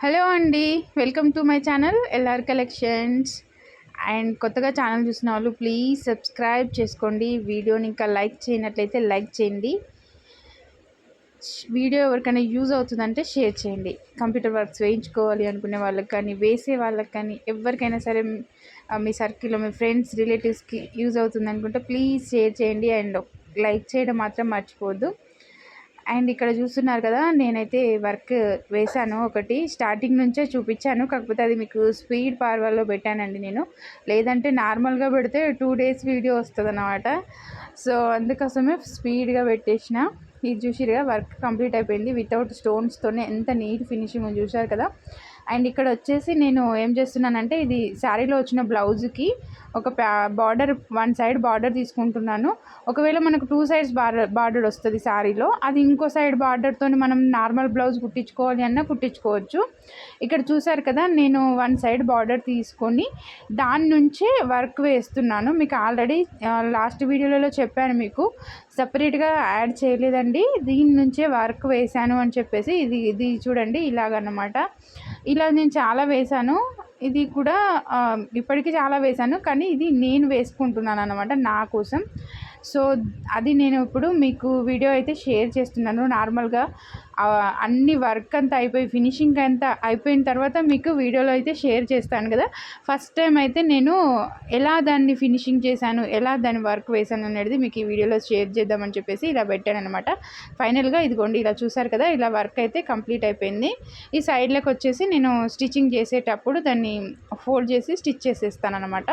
Hello అండి. Welcome to my channel LR collections. And కొత్తగా channel చూసిన వాళ్ళు ప్లీజ్ సబ్స్క్రైబ్ చేసుకోండి. వీడియోని ఇంకా లైక్ చేయనట్లయితే లైక్ చేయండి. వీడియో ఎవరికైనా యూజ్ అవుతుందంటే షేర్ చేయండి. కంప్యూటర్ వర్క్స్ వేయించుకోవాలి అనుకునే వాళ్ళకి కానీ, వేసే వాళ్ళకి కానీ, ఎవరికైనా సరే మీ సర్కిల్లో మీ ఫ్రెండ్స్ రిలేటివ్స్కి యూజ్ అవుతుంది అనుకుంటే ప్లీజ్ షేర్ చేయండి. అండ్ లైక్ చేయడం మాత్రం మర్చిపోవద్దు. అండ్ ఇక్కడ చూస్తున్నారు కదా, నేనైతే వర్క్ వేశాను. ఒకటి స్టార్టింగ్ నుంచే చూపించాను, కాకపోతే అది మీకు స్పీడ్ పార్వల్లో పెట్టానండి నేను. లేదంటే నార్మల్గా పెడితే 2 days వీడియో వస్తుంది అన్నమాట. సో అందుకోసమే స్పీడ్గా పెట్టేసిన. ఇది చూసిరుగా, వర్క్ కంప్లీట్ అయిపోయింది వితౌట్ స్టోన్స్తోనే. ఎంత నీట్ ఫినిషింగ్ చూశారు కదా. అండ్ ఇక్కడ వచ్చేసి నేను ఏం చేస్తున్నానంటే, ఇది శారీలో వచ్చిన బ్లౌజ్కి ఒక బార్డర్, 1 side బార్డర్ తీసుకుంటున్నాను. ఒకవేళ మనకు 2 sides బార్డర్ వస్తుంది శారీలో, అది ఇంకో సైడ్ బార్డర్తో మనం నార్మల్ బ్లౌజ్ కుట్టించుకోవాలి అన్నా కుట్టించుకోవచ్చు. ఇక్కడ చూసారు కదా, నేను 1 side బార్డర్ తీసుకొని దాని నుంచే వర్క్ వేస్తున్నాను. మీకు ఆల్రెడీ లాస్ట్ వీడియోలలో చెప్పాను, మీకు సపరేట్గా యాడ్ చేయలేదండి, దీని నుంచే వర్క్ వేశాను అని చెప్పేసి. ఇది చూడండి, ఇలాగన్నమాట. ఇలా నేను చాలా వేశాను. ఇది కూడా ఇప్పటికీ చాలా వేశాను, కానీ ఇది నేను వేసుకుంటున్నాను అన్నమాట నా కోసం. సో అది నేను ఇప్పుడు మీకు వీడియో అయితే షేర్ చేస్తున్నాను. నార్మల్గా అన్ని వర్క్ అంతా అయిపోయి ఫినిషింగ్ అంతా అయిపోయిన తర్వాత మీకు వీడియోలో అయితే షేర్ చేస్తాను కదా. ఫస్ట్ టైం అయితే నేను ఎలా దాన్ని ఫినిషింగ్ చేశాను, ఎలా దాన్ని వర్క్ వేశాను అనేది మీకు ఈ వీడియోలో షేర్ చేద్దామని చెప్పేసి ఇలా పెట్టాను అనమాట. ఫైనల్గా ఇదిగోండి, ఇలా చూసారు కదా, ఇలా వర్క్ అయితే కంప్లీట్ అయిపోయింది. ఈ సైడ్లోకి వచ్చేసి నేను స్టిచ్చింగ్ చేసేటప్పుడు దాన్ని ఫోల్డ్ చేసి స్టిచ్ చేసేస్తాను అనమాట.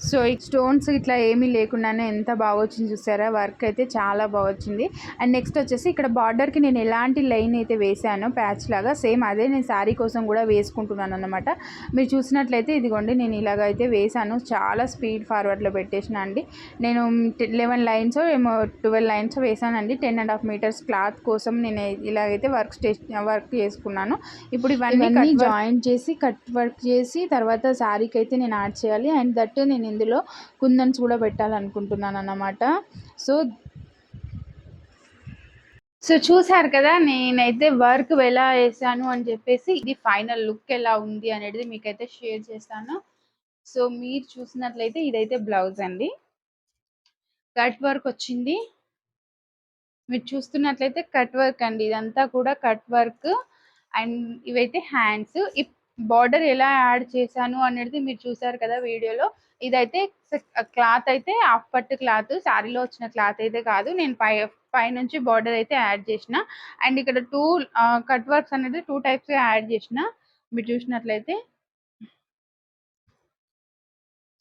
సో ఈ స్టోన్స్ ఇట్లా ఏమీ లేకుండానే ఎంత బాగా వచ్చింది చూసారా, వర్క్ అయితే చాలా బాగా వచ్చింది. అండ్ నెక్స్ట్ వచ్చేసి ఇక్కడ బార్డర్కి నేను ఎలాంటి లైన్ అయితే వేసానో ప్యాచ్ లాగా, సేమ్ అదే నేను శారీ కోసం కూడా వేసుకుంటున్నాను అనమాట. మీరు చూసినట్లయితే ఇదిగోండి, నేను ఇలాగైతే వేసాను. చాలా స్పీడ్ ఫార్వర్డ్లో పెట్టేసిన అండి. నేను 11 lines ఏమో 12 lines వేసానండి. 10.5 meters క్లాత్ కోసం నేను ఇలాగైతే వర్క్ చేసుకున్నాను. ఇప్పుడు ఇవన్నీ జాయింట్ చేసి కట్ వర్క్ చేసి తర్వాత శారీకి అయితే నేను యాడ్ చేయాలి. అండ్ దట్ నేను ఇందులో కుందన్స్ కూడా పెట్టాలనుకుంటున్నాను అన్నమాట. సో చూసారు కదా, నేనైతే వర్క్ ఎలా వేసాను అని చెప్పేసి. ఇది ఫైనల్ లుక్ ఎలా ఉంది అనేది మీకైతే షేర్ చేస్తాను. సో మీరు చూసినట్లయితే ఇదైతే బ్లౌజ్ అండి, కట్ వర్క్ వచ్చింది. మీరు చూస్తున్నట్లయితే కట్ వర్క్ అండి, ఇదంతా కూడా కట్ వర్క్. అండ్ ఇవైతే హ్యాండ్స్. ఈ బార్డర్ ఎలా యాడ్ చేశాను అనేది మీరు చూసారు కదా వీడియోలో. ఇదైతే క్లాత్ అయితే హాఫ్ పట్టు క్లాత్, శారీలో వచ్చిన క్లాత్ అయితే కాదు. నేను పై నుంచి బార్డర్ అయితే యాడ్ చేసిన. అండ్ ఇక్కడ కట్ వర్క్స్ అనేది 2 types యాడ్ చేసిన, మీరు చూసినట్లయితే.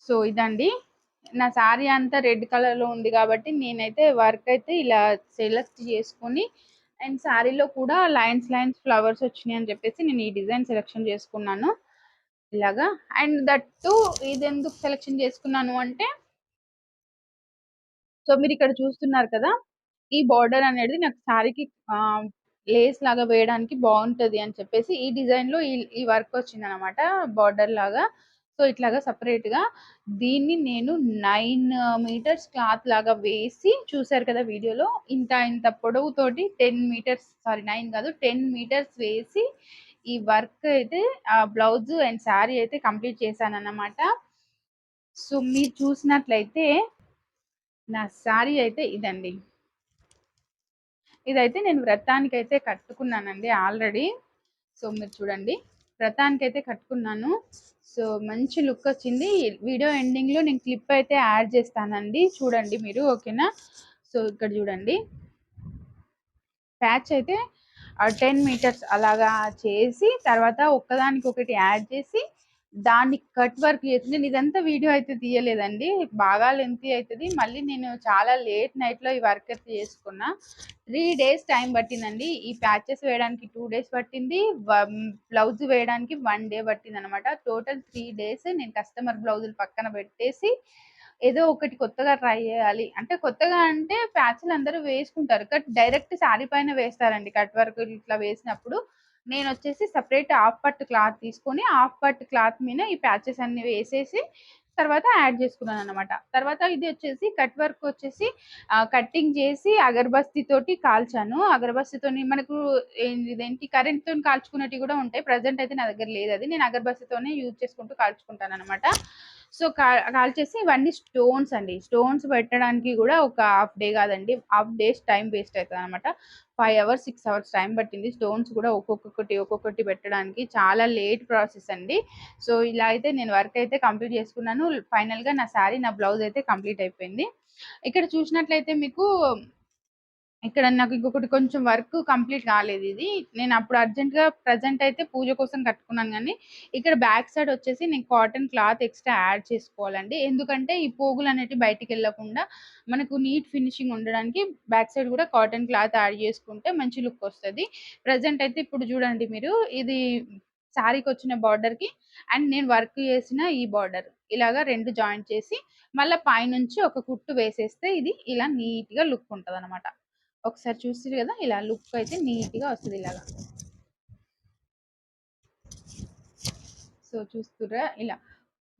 సో ఇదండి, నా శారీ అంతా రెడ్ కలర్లో ఉంది కాబట్టి నేనైతే వర్క్ అయితే ఇలా సెలెక్ట్ చేసుకొని, అండ్ శారీలో కూడా లైన్స్ ఫ్లవర్స్ వచ్చినాయి అని చెప్పేసి నేను ఈ డిజైన్ సెలెక్షన్ చేసుకున్నాను ఇలాగా. అండ్ దట్టు ఇది ఎందుకు సెలెక్షన్ చేసుకున్నాను అంటే, సో మీరు ఇక్కడ చూస్తున్నారు కదా, ఈ బార్డర్ అనేది నాకు శారీకి లేస్ లాగా వేయడానికి బాగుంటది అని చెప్పేసి ఈ డిజైన్ లో ఈ వర్క్ వచ్చింది అనమాట, బార్డర్ లాగా. సో ఇట్లాగా సపరేట్ గా దీన్ని నేను 9 meters క్లాత్ లాగా వేసి, చూసారు కదా వీడియోలో, ఇంత పొడవుతోటి 10 meters, సారీ 9 కాదు 10 meters వేసి ఈ వర్క్ అయితే బ్లౌజ్ అండ్ శారీ అయితే కంప్లీట్ చేశాను అన్నమాట. సో మీరు చూసినట్లయితే నా శారీ అయితే ఇదండి. ఇదైతే నేను వ్రతానికైతే కట్టుకున్నానండి ఆల్రెడీ. సో మీరు చూడండి, వ్రతానికైతే కట్టుకున్నాను. సో మంచి లుక్ వచ్చింది. వీడియో ఎండింగ్లో నేను క్లిప్ అయితే యాడ్ చేస్తానండి, చూడండి మీరు, ఓకేనా. సో ఇక్కడ చూడండి, ప్యాచ్ అయితే 10 meters అలాగా చేసి తర్వాత ఒక్కదానికొకటి యాడ్ చేసి దాన్ని కట్ వర్క్ చేసి, నేను ఇదంతా వీడియో అయితే తీయలేదండి, బాగా లెంతీ అవుతుంది. మళ్ళీ నేను చాలా లేట్ నైట్లో ఈ వర్క్ అయితే చేసుకున్నా. 3 days టైం పట్టిందండి. ఈ ప్యాచెస్ వేయడానికి 2 days పట్టింది, బ్లౌజ్ వేయడానికి 1 day పట్టింది అనమాట. టోటల్ 3 days నేను కస్టమర్ బ్లౌజులు పక్కన పెట్టేసి ఏదో ఒకటి కొత్తగా ట్రై చేయాలి అంటే, కొత్తగా అంటే ప్యాచ్లు అందరూ వేసుకుంటారు, కట్ డైరెక్ట్ శారీ పైన వేస్తారండి కట్ వర్క్ ఇట్లా వేసినప్పుడు. నేను వచ్చేసి సపరేట్ హాఫ్ పట్టు క్లాత్ తీసుకొని హాఫ్ పట్టు క్లాత్ మీద ఈ ప్యాచెస్ అన్ని వేసేసి తర్వాత యాడ్ చేసుకున్నాను అనమాట. తర్వాత ఇది వచ్చేసి కట్ వర్క్ వచ్చేసి కట్టింగ్ చేసి అగరబత్తి తోటి కాల్చాను. అగరబత్తితోని మనకు ఇదేంటి కరెంట్‌తోని కాల్చుకునేటివి కూడా ఉంటాయి. ప్రెజెంట్ అయితే నా దగ్గర లేదు అది. నేను అగరబత్తితోనే యూజ్ చేసుకుంటూ కాల్చుకుంటాననమాట. సో, కాల్చేసి ఇవన్నీ స్టోన్స్ అండి. స్టోన్స్ పెట్టడానికి కూడా ఒక హాఫ్ డే కాదండి. హాఫ్ డేస్ టైం వేస్ట్ అయితదనమాట. 5 అవర్స్, 6 అవర్స్ టైం పట్టింది. స్టోన్స్ కూడా ఒక్కొక్కటి పెట్టడానికి చాలా లేట్ ప్రాసెస్ అండి. సో, ఇలా అయితే నేను వర్క్ అయితే కంప్లీట్ చేసుకున్నాను. ఫైనల్‌గా నా శారీ, నా బ్లౌజ్ అయితే కంప్లీట్ అయిపోయింది. ఇక్కడ చూసినట్లయితే మీకు ఇక్కడ నాకు ఇంకొకటి కొంచెం వర్క్ కంప్లీట్ కాలేదిది. నేను అప్పుడు అర్జెంట్‌గా ప్రెజెంట్ అయితే పూజ కోసం కట్టుకున్నాను గానీ, ఇక్కడ బ్యాక్ సైడ్ వచ్చేసి నేను కాటన్ క్లాత్ ఎక్స్‌ట్రా యాడ్ చేసుకోవాలండి. ఎందుకంటే ఈ పోగులనేటివి బయటికెళ్ళకుండా మనకు నీట్ ఫినిషింగ్ ఉండడానికి బ్యాక్ సైడ్ కూడా కాటన్ క్లాత్ యాడ్ చేసుకుంటే మంచి లుక్ వస్తది. ప్రెజెంట్ అయితే ఇప్పుడు చూడండి మీరు ఇది శారీకొచ్చిన బార్డర్‌కి అండ్ నేను వర్క్ చేసిన ఈ బార్డర్ ఇలాగా 2 జాయింట్ చేసి మళ్ళా పైనుంచి ఒక కుట్టు వేసేస్తే ఇది ఇలా నీట్‌గా లుక్ ఉంటదనమాట. ఒకసారి చూసిర్రు కదా ఇలా లుక్ అయితే నీట్‌గా వస్తది ఇలాగా. సో, చూస్తుర్రా ఇలా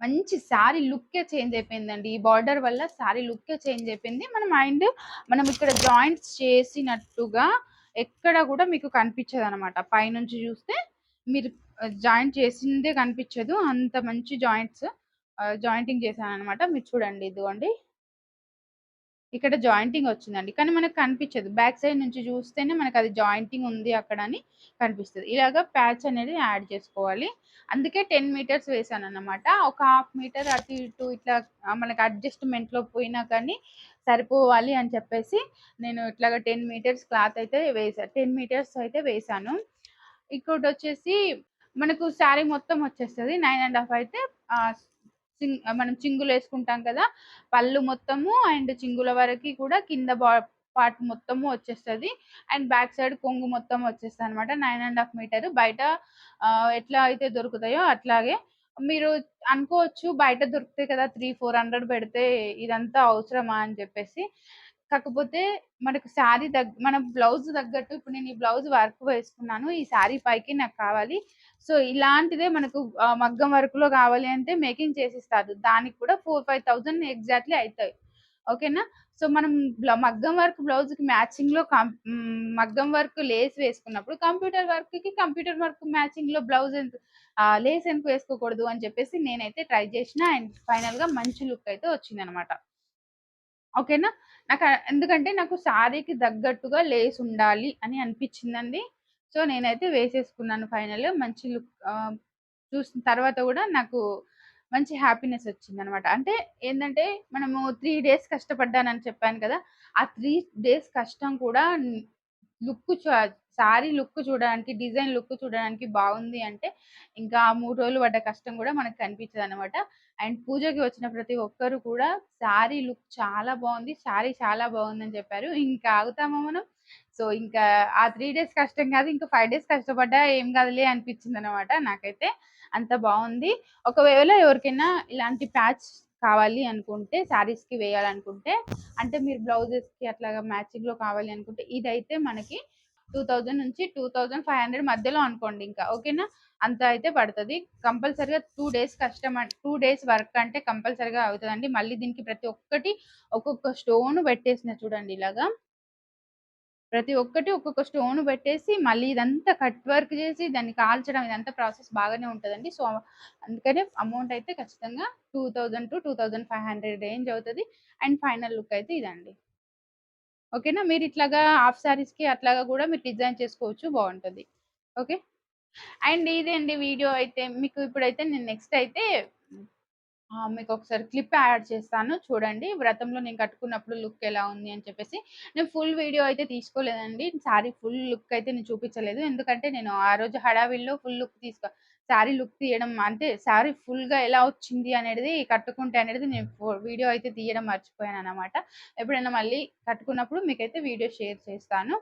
మంచి శారీ లుక్కే చేంజ్ అయిపోయిందండి. ఈ బార్డర్ వల్ల శారీ లుక్కే చేంజ్ అయిపోయింది. మనం ఇక్కడ జాయింట్స్ చేసినట్టుగా ఎక్కడ కూడా మీకు కనిపించదనమాట. పైనుంచి చూస్తే మీరు జాయింట్ చేసిందే కనిపించదు. అంత మంచి జాయింటింగ్ చేశాననమాట. మీరు చూడండి ఇదిగోండి. ఇక్కడ జాయింటింగ్ వచ్చిందండి. కానీ మనకు కనిపించదు. బ్యాక్ సైడ్ నుంచి చూస్తేనే మనకది జాయింటింగ్ ఉంది అక్కడ అని కనిపిస్తది. ఇలాగ ప్యాచ్ అనేది యాడ్ చేసుకోవాలి. అందుకే 10 మీటర్స్ వేశానన్నమాట. ఒక హాఫ్ మీటర్ అటు ఇటు ఇట్లా మనకి అడ్జస్ట్‌మెంట్‌లో పోయినా కానీ సరిపోవాలి అని చెప్పేసి నేను ఇట్లాగా 10 మీటర్స్ క్లాత్ అయితే వేసా. 10 మీటర్స్ అయితే వేశాను. ఇంకోటొచ్చేసి మనకు శారీ మొత్తం వచ్చేస్తది. 9 ½ అయితే ఆహ్, మనం చింగులేసుకుంటాం కదా! పళ్ళు మొత్తము అండ్ చింగుల వరకి కూడా కింద పార్ట్ మొత్తము వచ్చేస్తది. అండ్ బ్యాక్ సైడ్ కొంగు మొత్తం వచ్చేస్తదనమాట. 9 ½ మీటర్ బయట ఎట్లా అయితే దొరుకుతాయో అట్లాగే. మీరు అనుకోవచ్చు బయట దొరుకుతాయి కదా! 400 పెడితే ఇదంతా అవసరమా అని చెప్పేసి. కాకపోతే మనకు మన బ్లౌజ్ తగ్గట్టు ఇప్పుడు నేను ఈ బ్లౌజ్ వర్క్ వేసుకున్నాను. ఈ శారీ పైకి నాకు కావాలి. సో, ఇలాంటిదే మనకు మగ్గం వర్క్‌లో కావాలి అంటే మేకింగ్ చేసిస్తారు. దానికి కూడా 4, 5,000 ఎగ్జాక్ట్‌లీ అయితాయి. ఓకేనా? సో, మనం మగ్గం వర్క్ బ్లౌజ్‌కి మ్యాచింగ్‌లో మగ్గం వర్క్ లేస్ వేసుకున్నప్పుడు కంప్యూటర్ వర్క్ మ్యాచింగ్‌లో లేస్ ఎందుకు వేసుకోకూడదు అని చెప్పేసి నేనైతే ట్రై చేసిన. అండ్ ఫైనల్‌గా మంచి లుక్ అయితే వచ్చిందనమాట. ఓకేనా? ఎందుకంటే నాకు శారీకి తగ్గట్టుగా లేస్ ఉండాలి అని అనిపించిందండి. సో, నేనైతే వేసేసుకున్నాను ఫైనల్. మంచి లుక్ చూసిన తర్వాత గూడా నాకు మంచి హ్యాపీనెస్ వచ్చిందనమాట. అంటే ఏందంటే మనము 3 డేస్ కష్టపడ్డానని చెప్పాను కదా! ఆ 3 డేస్ కష్టం కూడా లుక్ చ శారీ లుక్ చూడడానికి, డిజైన్ లుక్ చూడడానికి బాగుంది అంటే, ఇంకా ఆ 3 రోజులు పడ్డ కష్టం గూడా మనకు కనిపించదనమాట. అండ్ పూజకి వచ్చిన ప్రతి ఒక్కరు కూడా శారీ లుక్ చాలా బావుంది. శారీ చాలా బావుందని చెప్పారు. ఇంకా ఆగుతామా మనం? సో, ఇంకా ఆ 3 డేస్ కష్టం కాదు. ఇంకా 5 డేస్ కష్టపడ్డా ఏం కాదులే అనిపించిందనమాట నాకైతే. అంత బావుంది. ఒకవేళ ఎవరికైనా ఇలాంటి ప్యాచ్ కావాలి అనుకుంటే శారీస్‌కి వేయాలనుకుంటే అంటే మీరు బ్లౌజెస్‌కి అట్లాగా మ్యాచింగ్‌లో కావాలి అనుకుంటే ఇదైతే మనకి 2000 నుంచి 2500 మధ్యలో అనుకోండి ఇంకా. ఓకేనా? అంత అయితే పడతది. కంపల్సరీగా 2 డేస్ 2 డేస్ వర్క్ అంటే కంపల్సరీగా అవుతదండి. మళ్ళీ దీనికి ప్రతి ఒక్కటి ఒక్కొక్క స్టోన్ పెట్టేసిన చూడండి ఇలాగా. ప్రతి ఒక్కటి ఒక్కొక్క స్టోన్ పెట్టేసి మళ్ళీ ఇదంతా కట్ వర్క్ చేసి దాన్ని కాల్చడం ఇదంతా ప్రాసెస్ బాగానే ఉంటదండి. సో, అందుకనే అమౌంట్ అయితే ఖచ్చితంగా 2000-2500 రేంజ్ అవుతది. అండ్ ఫైనల్ లుక్ అయితే ఇదండి. ఓకేనా? మీరిట్లాగా హాఫ్ సారీస్‌కి అట్లాగా గూడా మీరు డిజైన్ చేసుకోవచ్చు బావుంటది. ఓకే. అండ్ ఇదండి వీడియో అయితే మీకు ఇప్పుడైతే నేను నెక్స్ట్ అయితే మీకొకసారి క్లిప్ యాడ్ చేస్తాను చూడండి. వ్రతంలో నేను కట్టుకున్నప్పుడు లుక్ ఎలా ఉంది అని చెప్పేసి. నేను ఫుల్ వీడియో అయితే తీసుకోలేదండి. శారీ ఫుల్ లుక్ అయితే నేను చూపించలేదు. ఎందుకంటే నేను ఆ రోజు హడావిడిలో ఫుల్ లుక్ శారీ లుక్ తీయడం అంటే శారీ ఫుల్‌గా ఎలా వచ్చింది అనేది కట్టుకుంటే అనేది నేను వీడియో అయితే తీయడం మర్చిపోయాననమాట. ఎప్పుడైనా మళ్ళీ కట్టుకున్నప్పుడు మీకైతే వీడియో షేర్ చేస్తాను.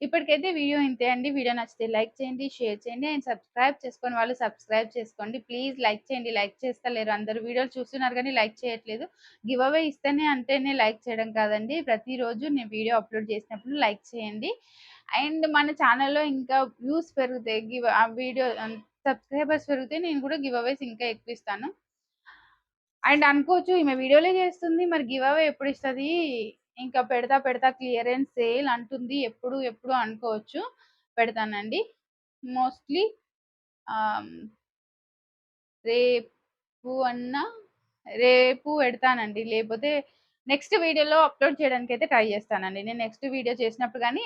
ఇప్పటికైతే వీడియో ఇంతే అండి. వీడియో నచ్చితే లైక్ చేయండి, షేర్ చేయండి అండ్ సబ్స్క్రైబ్ చేసుకోని వాళ్ళు సబ్స్క్రైబ్ చేసుకోండి. ప్లీజ్ లైక్ చేయండి. లైక్ చేస్తలేరు. అందరూ వీడియోలు చూస్తున్నారు గానీ లైక్ చేయట్లేదు. గివ్ అవే ఇస్తేనే అంటేనే లైక్ చేయడం కాదండి. ప్రతిరోజు నేను వీడియో అప్‌లోడ్ చేసినప్పుడు లైక్ చేయండి. అండ్ మన ఛానెల్‌లో ఇంకా వ్యూస్ పెరుగుతాయి. సబ్స్క్రైబర్స్ పెరిగితే నేను కూడా గివ్ అవేస్ ఇంకా ఎక్కువిస్తాను. అండ్ అనుకోవచ్చు ఈమె వీడియోలే చేస్తుంది, మరి గివ్ అవే ఎప్పుడు ఇస్తుంది, ఇంకా పెడతా పెడతా క్లియరెన్స్ సేల్ అంటుంది ఎప్పుడు ఎప్పుడు అనుకోవచ్చు. పెడతానండి మోస్ట్లీ రేపు అన్నా రేపు పెడతానండి, లేకపోతే నెక్స్ట్ వీడియోలో అప్లోడ్ చేయడానికి అయితే ట్రై చేస్తానండి. నేను నెక్స్ట్ వీడియో చేసినప్పుడు కానీ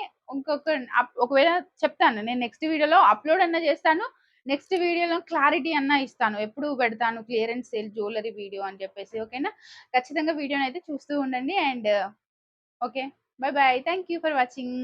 ఒకవేళ చెప్తాను, నేను నెక్స్ట్ వీడియోలో అప్లోడ్ అన్నా చేస్తాను, నెక్స్ట్ వీడియోలో క్లారిటీ అన్నా ఇస్తాను, ఎప్పుడు పెడతాను క్లియరెన్స్ సేల్ జ్యువెలరీ వీడియో అని చెప్పేసి. ఓకేనా, ఖచ్చితంగా వీడియోని అయితే చూస్తూ ఉండండి. And okay, bye bye, thank you for watching.